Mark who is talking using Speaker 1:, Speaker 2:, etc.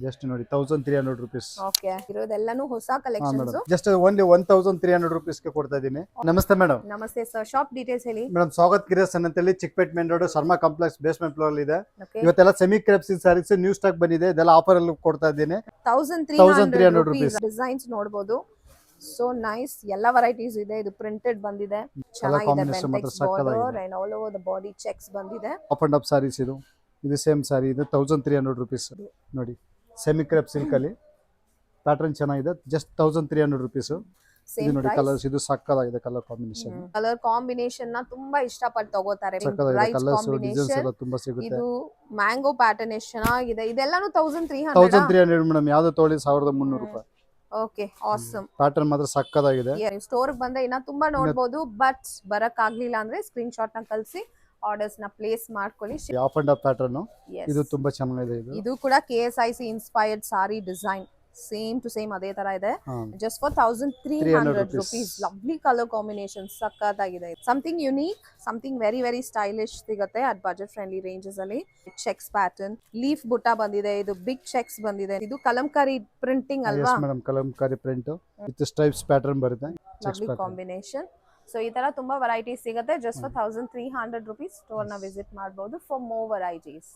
Speaker 1: Just ನೋಡಿ 1300 rupees.
Speaker 2: Okay, ಇರೋದೆಲ್ಲಾನು ಹೊಸ collections.
Speaker 1: Just only 1300 rupees ಗೆ ಕೊಡ್ತಾ ಇದೀನಿ. ನಮಸ್ತೆ ಮೇಡಮ್.
Speaker 2: ನಮಸ್ತೆ ಸರ್, ಶಾಪ್ ಡೀಟೇಲ್ಸ್ ಹೇಳಿ.
Speaker 1: ಮೇಡಮ್ ಸ್ವಾಗತ್ ಕ್ರಿಯೇಷನ್ ಅಂತ ಹೇಳಿ Chickpet main road Sharma complex basement floor ಇದೆ. ಇವತ್ತೆಲ್ಲ semi crepe silk saris new stock ಬಂದಿದೆ. ಇದೆಲ್ಲ ಆಫರ್ ಅಲ್ಲಿ ಕೊಡ್ತಾ ಇದ್ದೀನಿ.
Speaker 2: 1300 rupees ಡಿಸೈನ್ಸ್ ನೋಡಬಹುದು. ಸೋ ನೈಸ್, ಎಲ್ಲ ವೆರೈಟೀಸ್ ಇದೆ. ಇದು ಪ್ರಿಂಟೆಡ್ ಬಂದಿದೆ, ಚೆನ್ನಾಗಿದೆ. Bentex border and all over the body checks ಬಂದಿದೆ.
Speaker 1: ಅಪ್ ಅಂಡ್ ಅಪ್ ಸ್ಯಾರೀಸ್ ಇದು ಸೇಮ್ ಸ್ಯಾರಿ ಇದು 1300 rupees. ನೋಡಿ ಸೆಮಿ ಕ್ರೇಪ್ ಸಿಲ್ಕ್ ಅಲ್ಲಿ ಪ್ಯಾಟರ್ನ್ ಚೆನ್ನಾಗಿದೆ. Just 1300 rupees. ಇದು ನೋಡಿ ಕಲರ್ಸ್, ಇದು ಸಕ್ಕತ್ತಾಗಿದೆ. ಕಲರ್
Speaker 2: ಕಾಂಬಿನೇಷನ್ ನ ತುಂಬಾ ಇಷ್ಟಪಟ್ಟು ತಗೋತಾರೆ.
Speaker 1: ಕಲರ್ಸ್ ಡಿಸೈನ್ಸ್ ಎಲ್ಲ ತುಂಬಾ ಸಿಗುತ್ತೆ.
Speaker 2: ಇದು ಮ್ಯಾಂಗೋ ಪ್ಯಾಟರ್ನ್ ಎಷ್ಟು ಚೆನ್ನಾಗಿದೆ. ಇದೆಲ್ಲಾನು 1300
Speaker 1: ಮೇಡಮ್. ಯಾವ್ದು ತೊಗೊಳ್ಳಿ 1300 ರೂಪಾಯಿ.
Speaker 2: Okay, awesome.
Speaker 1: ಪ್ಯಾಟರ್ನ್ ಮಾತ್ರ ಸಕ್ಕತ್ತಾಗಿದೆ.
Speaker 2: ಸ್ಟೋರ್ ಬಂದ್ರೆ ಇನ್ನ ತುಂಬಾ ನೋಡಬಹುದು. ಬಟ್ ಬರಕ್ ಆಗ್ಲಿಲ್ಲ ಅಂದ್ರೆ ಸ್ಕ್ರೀನ್ ಶಾಟ್ ನ ಕಳಿಸಿ ಆರ್ಡರ್ಸ್ ನ ಪ್ಲೇಸ್ ಮಾಡ್ಕೊಳ್ಳಿ.
Speaker 1: ಆಫ್ ಅಂಡ್ ಅಪ್ ಪ್ಯಾಟರ್ನ್ ಇದು ತುಂಬಾ ಚೆನ್ನಾಗಿದೆ.
Speaker 2: ಇದು ಕೂಡ KSIC inspired sari design, same to same ಅದೇ ತರ ಇದೆ. Just for 1300 rupees. Lovely colour combination, ಸಕ್ಕತ್ತಾಗಿದೆ. Something unique, something very very stylish ಸಿಗುತ್ತೆ ಅಟ್ ಬಜೆಟ್ ಫ್ರೆಂಡ್ಲಿ ರೇಂಜಸ್ ಅಲ್ಲಿ. ಚೆಕ್ಸ್ ಪ್ಯಾಟರ್ನ್, ಲೀಫ್ ಬುಟ್ಟ ಬಂದಿದೆ. ಇದು ಬಿಗ್ ಚೆಕ್ಸ್ ಬಂದಿದೆ. ಇದು ಕಲಂಕಾರಿ ಪ್ರಿಂಟಿಂಗ್ ಅಲ್ವಾ?
Speaker 1: Yes madam, Kalamkari print with stripes pattern ಬರುತ್ತೆ.
Speaker 2: Lovely combination. ಸೊ ಈ ತರ ತುಂಬಾ ವೆರೈಟೀಸ್ ಸಿಗುತ್ತೆ. Just for 1300 rupees. ಸ್ಟೋರ್ ನ ವಿಸಿಟ್ ಮಾಡಬಹುದು ಫಾರ್ ಮೋರ್ ವೆರೈಟೀಸ್.